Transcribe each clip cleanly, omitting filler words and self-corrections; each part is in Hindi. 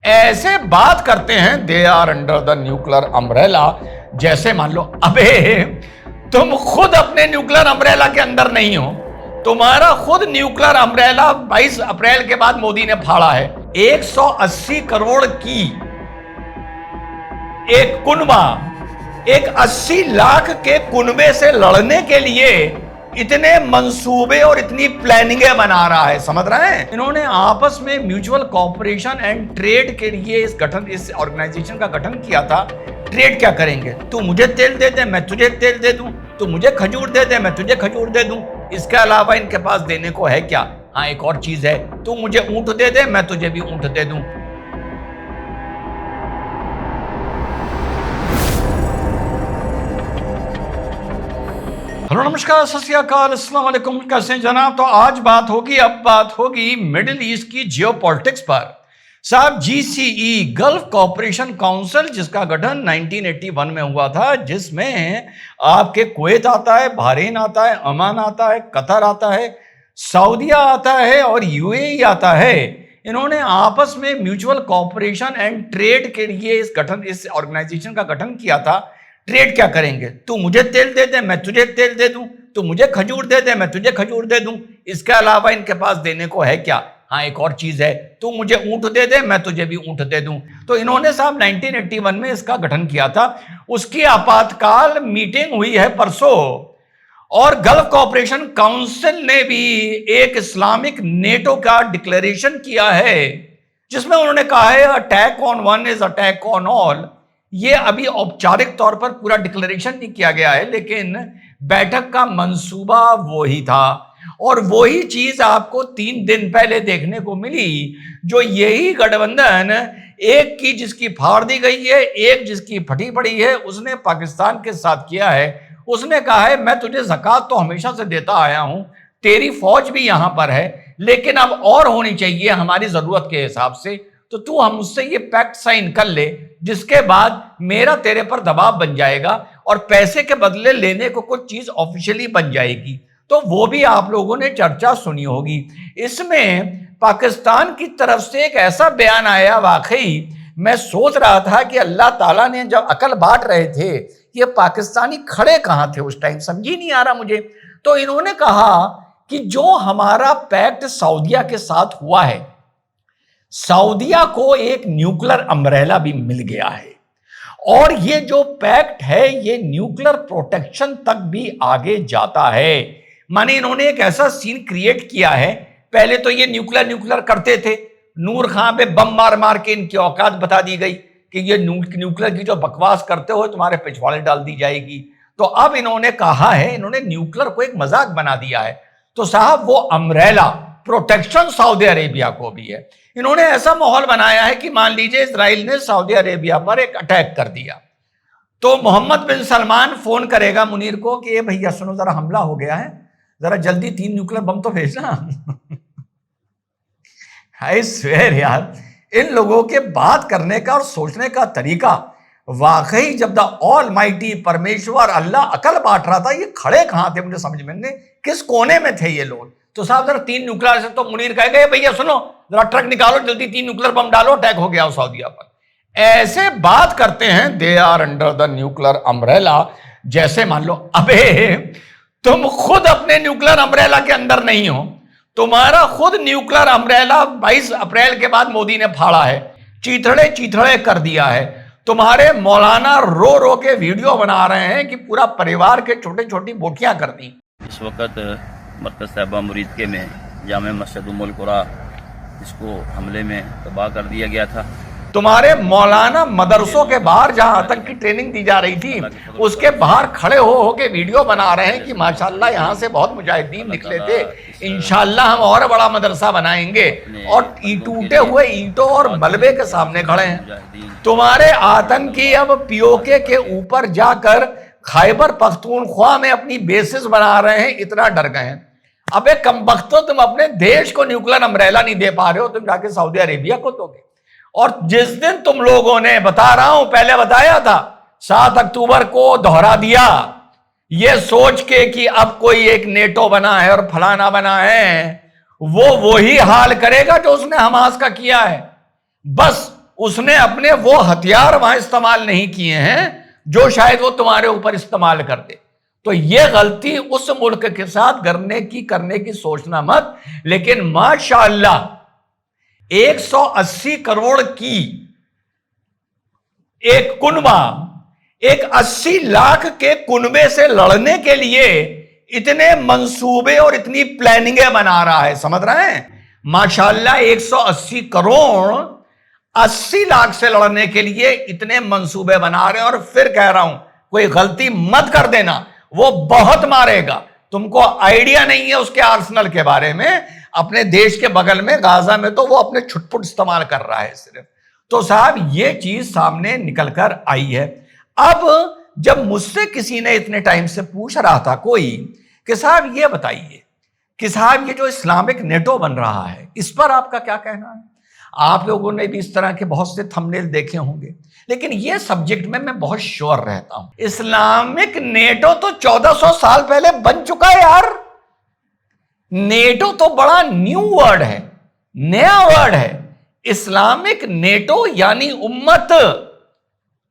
ऐसे बात करते हैं they are under the nuclear umbrella, जैसे मान लो अबे तुम खुद अपने न्यूक्लियर अम्ब्रेला के अंदर नहीं हो। तुम्हारा खुद न्यूक्लियर अम्ब्रेला 22 अप्रैल के बाद मोदी ने फाड़ा है। 180 करोड़ की एक कुनबा, एक 80 लाख के कुनबे से लड़ने के लिए इतने मंसूबे और इतनी प्लानिंगें बना रहा है, समझ रहे हैं। इन्होंने आपस में म्यूचुअल कोऑपरेशन एंड ट्रेड के लिए इस ऑर्गेनाइजेशन का गठन किया था। ट्रेड क्या करेंगे? तू मुझे तेल दे दे, मैं तुझे तेल दे दूं। तू मुझे खजूर दे दे, मैं तुझे खजूर दे दूं। इसके अलावा इनके पास देने को है क्या? हाँ, एक और चीज है, तू मुझे ऊंट दे दे, मैं तुझे भी ऊंट दे दूं। हेलो, नमस्कार, सत श्री अकाल, अस्सलाम वालेकुम। कैसे हैं जनाब? तो आज बात होगी मिडिल ईस्ट की जियोपॉलिटिक्स पर। साहब, जीसीई गल्फ कोऑपरेशन काउंसिल, जिसका गठन 1981 में हुआ था, जिसमें आपके कुवैत आता है, बहरीन आता है, ओमान आता है, कतर आता है, सऊदीया आता है और यूएई आता है। इन्होंने आपस में म्यूचुअल कोऑपरेशन एंड ट्रेड के लिए इस ऑर्गेनाइजेशन का गठन किया था। ट्रेड क्या करेंगे? तू मुझे तेल दे दे, मैं तुझे तेल दे दूं। तू मुझे खजूर दे दे, मैं तुझे खजूर दे दूं। इसके अलावा इनके पास देने को है क्या? हाँ, एक और चीज है, तू मुझे ऊंट दे दे, मैं तुझे भी ऊंट दे दूं। तो इन्होंने साहब 1981 में इसका गठन किया था। उसकी आपातकाल मीटिंग हुई है परसों, और गल्फ कोऑपरेशन काउंसिल ने भी एक इस्लामिक नेटो का डिक्लेरेशन किया है, जिसमें उन्होंने कहा है attack on one is attack on all. ये अभी औपचारिक तौर पर पूरा डिक्लेरेशन नहीं किया गया है, लेकिन बैठक का मंसूबा वही था। और वही चीज आपको 3 दिन पहले देखने को मिली, जो यही गठबंधन, एक की जिसकी फाड़ दी गई है, एक जिसकी फटी पड़ी है, उसने पाकिस्तान के साथ किया है। उसने कहा है मैं तुझे ज़कात तो हमेशा से देता आया हूं, तेरी फौज भी यहां पर है, लेकिन अब और होनी चाहिए हमारी जरूरत के हिसाब से। तो तू हम मुझसे ये पैक्ट साइन कर ले, जिसके बाद मेरा तेरे पर दबाव बन जाएगा और पैसे के बदले लेने को कुछ चीज ऑफिशियली बन जाएगी। तो वो भी आप लोगों ने चर्चा सुनी होगी। इसमें पाकिस्तान की तरफ से एक ऐसा बयान आया, वाकई मैं सोच रहा था कि अल्लाह ताला ने जब अकल बांट रहे थे, ये पाकिस्तानी खड़े कहां थे उस टाइम, समझ ही नहीं आ रहा मुझे। तो इन्होंने कहा कि जो हमारा पैक्ट सऊदीया के साथ हुआ है, सऊदीया को एक न्यूक्लियर अम्ब्रेला भी मिल गया है, और ये जो पैक्ट है ये न्यूक्लियर प्रोटेक्शन तक भी आगे जाता है। माने इन्होंने एक ऐसा सीन क्रिएट किया है। पहले तो ये न्यूक्लियर करते थे, नूर खां पे बम मार मार के इनकी औकात बता दी गई कि ये न्यूक्लियर की जो बकवास करते हो तुम्हारे पिछवाड़े डाल दी जाएगी। तो अब इन्होंने कहा है, इन्होंने न्यूक्लियर को एक मजाक बना दिया है। तो साहब, वो अम्ब्रेला प्रोटेक्शन सऊदी अरेबिया को भी है। इन्होंने ऐसा माहौल बनाया है कि मान लीजिए इजराइल ने सऊदी अरेबिया पर एक अटैक कर दिया, तो मोहम्मद बिन सलमान फोन करेगा मुनीर को कि ये भैया सुनो, जरा हमला हो गया है, जरा जल्दी 3 न्यूक्लियर बम तो भेजना। आई स्वेयर यार, इन लोगों के बात करने का और सोचने का तरीका, वाकई जब द ऑल माइटी परमेश्वर अल्लाह अकल बांट रहा था, ये खड़े कहां थे? मुझे समझ में नहीं, किस कोने में थे ये लोग। तो साहब जरा 3 न्यूक्लियर से, तो मुनीर कहेगा भैया सुनो, जरा ट्रक निकालो, जल्दी 3 न्यूक्लियर बम डालो, अटैक हो गया सऊदीया पर। ऐसे बात करते हैं they are under the nuclear umbrella, जैसे मान लो अबे तुम खुद अपने न्यूक्लियर अम्ब्रेला के अंदर नहीं हो। तुम्हारा खुद न्यूक्लियर अम्ब्रेला 22 अप्रैल के बाद मोदी ने फाड़ा है, चीथड़े कर दिया है। तुम्हारे मौलाना रो रो के वीडियो बना रहे हैं कि पूरा परिवार के छोटी छोटी बोटियां कर दी। इस वक्त मरकज़ साहिबा मुरीदके में जामे मस्जिद उम्मुल कुरा, इसको हमले में तबाह कर दिया गया था। तुम्हारे मौलाना मदरसों के बाहर जहां आतंक की ट्रेनिंग दी जा रही थी, उसके बाहर खड़े हो के वीडियो बना रहे हैं कि माशाल्लाह यहाँ से बहुत मुजाहिदीन निकले थे, इंशाल्लाह हम और बड़ा मदरसा बनाएंगे, और टूटे हुए ईंटों और मलबे के सामने खड़े हैं। तुम्हारे आतंकी अब पीओके के ऊपर जाकर खैबर पख्तूनख्वा में अपनी बेसिस बना रहे हैं, इतना डर गए हैं। अबे कमबख्तो, तुम अपने देश को न्यूक्लियर अम्ब्रेला नहीं दे पा रहे हो, तुम जाके सऊदी अरेबिया को दोगे। और जिस दिन तुम लोगों ने, बता रहा हूं, पहले बताया था, 7 अक्टूबर को दोहरा दिया, ये सोच के कि अब कोई एक नेटो बना है और फलाना बना है, वो वही हाल करेगा जो उसने हमास का किया है। बस उसने अपने वो हथियार वहां इस्तेमाल नहीं किए हैं जो शायद वो तुम्हारे ऊपर इस्तेमाल कर दे। तो ये गलती उस मुल्क के साथ करने की सोचना मत। लेकिन माशाअल्लाह 180 करोड़ की एक कुनबा, एक 80 लाख के कुनबे से लड़ने के लिए इतने मंसूबे और इतनी प्लानिंगें बना रहा है, समझ रहे हैं? माशाअल्लाह 180 करोड़ 80 लाख से लड़ने के लिए इतने मंसूबे बना रहे हैं। और फिर कह रहा हूं, कोई गलती मत कर देना, वो बहुत मारेगा। तुमको आइडिया नहीं है उसके आर्सेनल के बारे में। अपने देश के बगल में गाजा में तो वो अपने छुटपुट इस्तेमाल कर रहा है सिर्फ। तो साहब ये चीज सामने निकल कर आई है। अब जब मुझसे किसी ने इतने टाइम से पूछ रहा था कोई कि साहब ये बताइए कि साहब ये जो इस्लामिक नेटो बन रहा है इस पर आपका क्या कहना है? आप लोगों ने भी इस तरह के बहुत से थंबनेल देखे होंगे, लेकिन ये सब्जेक्ट में मैं बहुत श्योर रहता हूं। इस्लामिक नेटो तो 1400 साल पहले बन चुका है यार। नेटो तो बड़ा न्यू वर्ड है, नया वर्ड है। इस्लामिक नेटो यानी उम्मत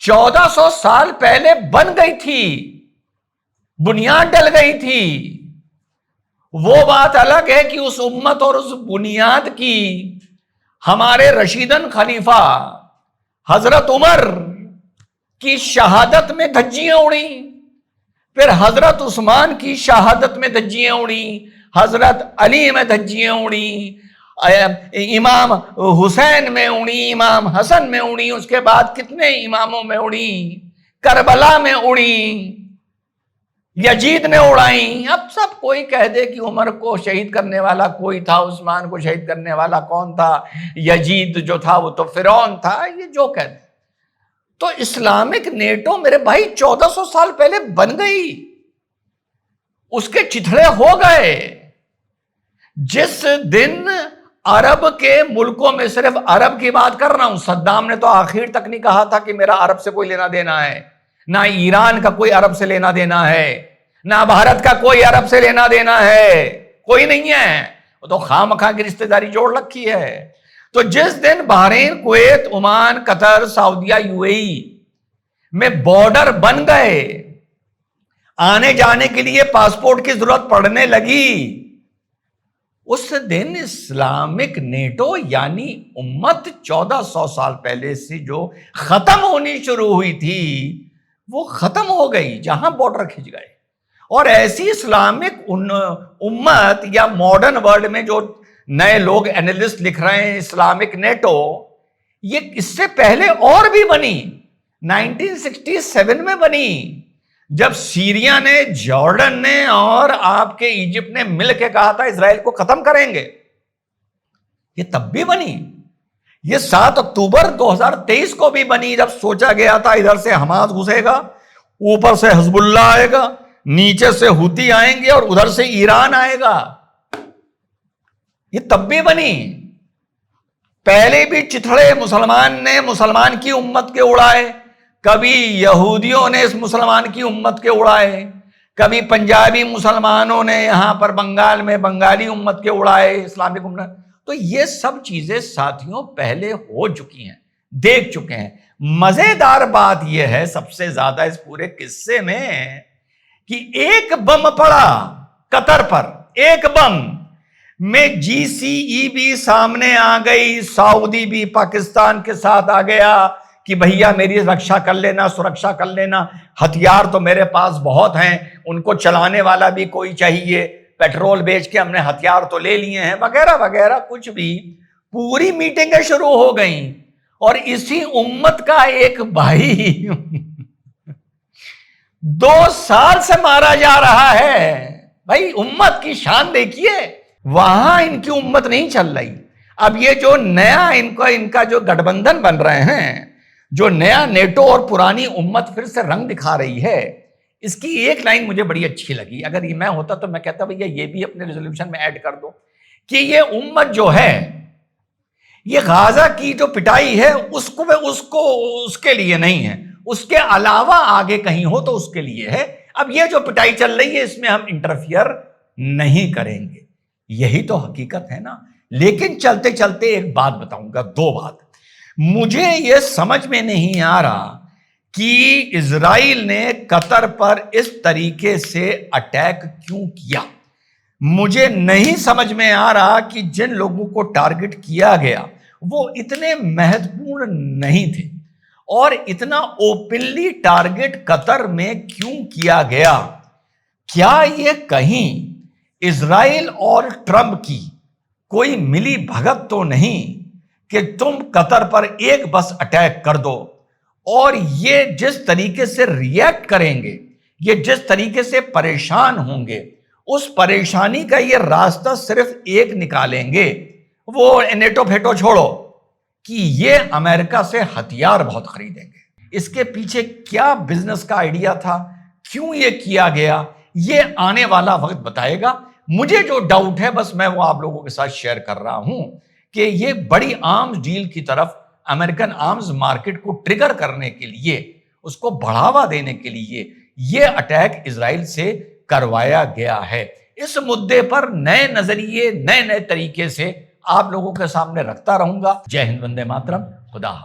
1400 साल पहले बन गई थी, बुनियाद डल गई थी। वो बात अलग है कि उस उम्मत और उस बुनियाद की हमारे रशीदन खलीफा हजरत उमर की शहादत में धज्जियां उड़ी, फिर हजरत उस्मान की शहादत में धज्जियां उड़ी, हजरत अली में धज्जियां उड़ी, इमाम हुसैन में उड़ी, इमाम हसन में उड़ी, उसके बाद कितने इमामों में उड़ी, करबला में उड़ी, यजीद ने उड़ाई। अब सब कोई कह दे कि उमर को शहीद करने वाला कोई था, उस्मान को शहीद करने वाला कौन था, यजीद जो था वो तो फिरौन था, ये जो कह दे। तो इस्लामिक नेटो मेरे भाई 1400 साल पहले बन गई, उसके चिथड़े हो गए। जिस दिन अरब के मुल्कों में, सिर्फ अरब की बात कर रहा हूं, सद्दाम ने तो आखिर तक नहीं कहा था कि मेरा अरब से कोई लेना देना है, ना ईरान का कोई अरब से लेना देना है, ना भारत का कोई अरब से लेना देना है, कोई नहीं है। वो तो खामखा की रिश्तेदारी जोड़ रखी है। तो जिस दिन बहरीन, कुवैत, ओमान, कतर, सऊदीया, यूएई में बॉर्डर बन गए, आने जाने के लिए पासपोर्ट की जरूरत पड़ने लगी, उस दिन इस्लामिक नेटो यानी उम्मत 1400 साल पहले से जो खत्म होनी शुरू हुई थी वो खत्म हो गई, जहां बॉर्डर खिंच गए। और ऐसी इस्लामिक उम्मत या मॉडर्न वर्ल्ड में जो नए लोग एनालिस्ट लिख रहे हैं इस्लामिक नेटो, ये इससे पहले और भी बनी, 1967 में बनी, जब सीरिया ने, जॉर्डन ने और आपके इजिप्ट ने मिलकर कहा था इजराइल को खत्म करेंगे, ये तब भी बनी। ये 7 अक्टूबर 2023 को भी बनी, जब सोचा गया था इधर से हमास घुसेगा, ऊपर से हिजबुल्लाह आएगा, नीचे से हुती आएंगे और उधर से ईरान आएगा। ये तब भी बनी। पहले भी चिथड़े मुसलमान की उम्मत के उड़ाए, कभी यहूदियों ने इस मुसलमान की उम्मत के उड़ाए, कभी पंजाबी मुसलमानों ने यहां पर बंगाल में बंगाली उम्मत के उड़ाए, इस्लामिक उम्मत। तो ये सब चीजें साथियों पहले हो चुकी हैं, देख चुके हैं। मजेदार बात यह है सबसे ज्यादा इस पूरे किस्से में कि एक बम पड़ा कतर पर, एक बम में GCE भी सामने आ गई, सऊदी भी पाकिस्तान के साथ आ गया कि भैया मेरी रक्षा कर लेना, सुरक्षा कर लेना, हथियार तो मेरे पास बहुत हैं, उनको चलाने वाला भी कोई चाहिए, पेट्रोल बेच के हमने हथियार तो ले लिए हैं, वगैरह वगैरह कुछ भी। पूरी मीटिंगें शुरू हो गई और इसी उम्मत का एक भाई 2 साल से मारा जा रहा है। भाई उम्मत की शान देखिए, वहां इनकी उम्मत नहीं चल रही। अब ये जो नया इनका जो गठबंधन बन रहे हैं, जो नया नेटो और पुरानी उम्मत फिर से रंग दिखा रही है, इसकी एक लाइन मुझे बड़ी अच्छी लगी। अगर ये मैं होता तो मैं कहता भैया ये भी अपने रेजोल्यूशन में ऐड कर दो कि ये उम्मत जो है, ये गाजा की जो पिटाई है उसको उसके लिए नहीं है, उसके अलावा आगे कहीं हो तो उसके लिए है। अब ये जो पिटाई चल रही है इसमें हम इंटरफियर नहीं करेंगे, यही तो हकीकत है ना। लेकिन चलते चलते एक बात बताऊंगा, 2 बात। मुझे यह समझ में नहीं आ रहा कि इजराइल ने कतर पर इस तरीके से अटैक क्यों किया। मुझे नहीं समझ में आ रहा कि जिन लोगों को टारगेट किया गया वो इतने महत्वपूर्ण नहीं थे और इतना ओपनली टारगेट कतर में क्यों किया गया। क्या यह कहीं इजराइल और ट्रंप की कोई मिली भगत तो नहीं कि तुम कतर पर एक बस अटैक कर दो और ये जिस तरीके से रिएक्ट करेंगे, ये जिस तरीके से परेशान होंगे, उस परेशानी का ये रास्ता सिर्फ एक निकालेंगे, वो नेटो फेटो छोड़ो कि ये अमेरिका से हथियार बहुत खरीदेंगे। इसके पीछे क्या बिजनेस का आइडिया था, क्यों ये किया गया, ये आने वाला वक्त बताएगा। मुझे जो डाउट है बस मैं वो आप लोगों के साथ शेयर कर रहा हूं कि ये बड़ी आर्म्स डील की तरफ अमेरिकन आर्म्स मार्केट को ट्रिगर करने के लिए, उसको बढ़ावा देने के लिए ये अटैक इजराइल से करवाया गया है। इस मुद्दे पर नए नजरिए, नए नए तरीके से आप लोगों के सामने रखता रहूंगा। जय हिंद, वंदे मातरम, खुदा हाफिज।